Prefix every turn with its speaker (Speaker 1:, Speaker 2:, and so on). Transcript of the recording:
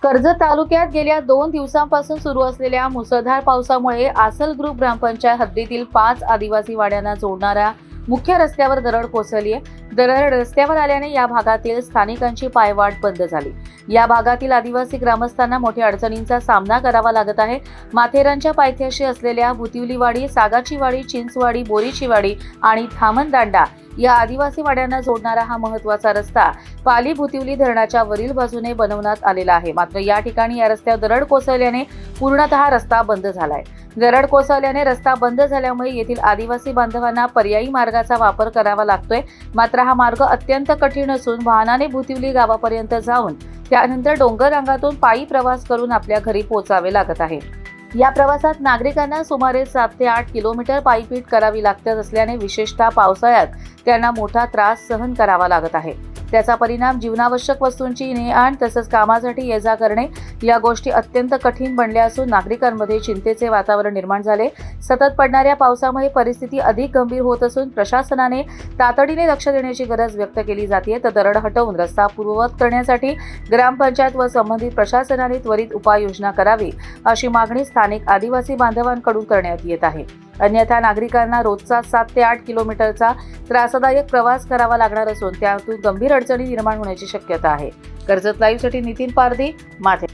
Speaker 1: कर्जत तालुक्यात गेल्या 2 दिवसांपासून सुरू असलेल्या मुसळधार पावसामुळे आसल ग्रुप ग्रामपंचायत हद्दीतील 5 आदिवासी वाड्यांना जोडणाऱ्या मुख्य रस्त्यावर दरड कोसळली आहे. दरड रस्त्यावर आल्याने या भागातील स्थानिकांची पायवाट बंद झाली. या भागातील आदिवासी ग्रामस्थांना मोठ्या अडचणींचा सामना करावा लागत आहे. माथेरानच्या पायथ्याशी असलेल्या भुतिवलीवाडी, सागाची वाडी, चिंचवाडी, बोरीची वाडी आणि थामणदांडा या आदिवासी वाड्यांना जोडणारा हा महत्त्वाचा रस्ता पाली भुतिवली धरणाच्या वरील बाजूने बनवण्यात आलेला आहे. मात्र या ठिकाणी या रस्त्यावर दरड कोसळल्याने पूर्णतः रस्ता बंद झालाय. दरड कोसळल्याने रस्ता बंद झाल्यामुळे येथील आदिवासी बांधवांना पर्यायी मार्गाचा वापर करावा लागतोय. मात्र हा मार्ग अत्यंत कठीण असून वाहनाने भुतिवली गावापर्यंत जाऊन त्यानंतर डोंगर रांगातून पायी प्रवास करून आपल्या घरी पोहोचावे लागत आहे. या प्रवासात नागरिकांना सुमारे 7 ते 8 किलोमीटर पायपीट करावी लागत असल्याने विशेषतः पावसाळ्यात त्यांना मोठा त्रास सहन करावा लागत आहे. त्याचा परिणाम जीवनावश्यक वस्तूंची ने-आण तसंच कामासाठी ये-जा करणे या गोष्टी अत्यंत कठीण बनल्या असून नागरिकांमध्ये चिंतेचे वातावरण निर्माण झाले. सतत पडणाऱ्या पावसामुळे परिस्थिती अधिक गंभीर होत असून प्रशासनाने तातडीने लक्ष देण्याची गरज व्यक्त केली जाते. तर दरड हटवून रस्ता पूर्ववत करण्यासाठी ग्रामपंचायत व संबंधित प्रशासनाने त्वरित उपाययोजना करावी अशी मागणी स्थानिक आदिवासी बांधवांकडून करण्यात येत आहे. अन्यथा नागरिकांना रोजचा 7 ते 8 किलोमीटरचा त्रासदायक प्रवास करावा लागणार असून त्यातून गंभीर अडचणी निर्माण होण्याची शक्यता आहे. कर्जत लाईव्हसाठी नितीन पारधी, माथे.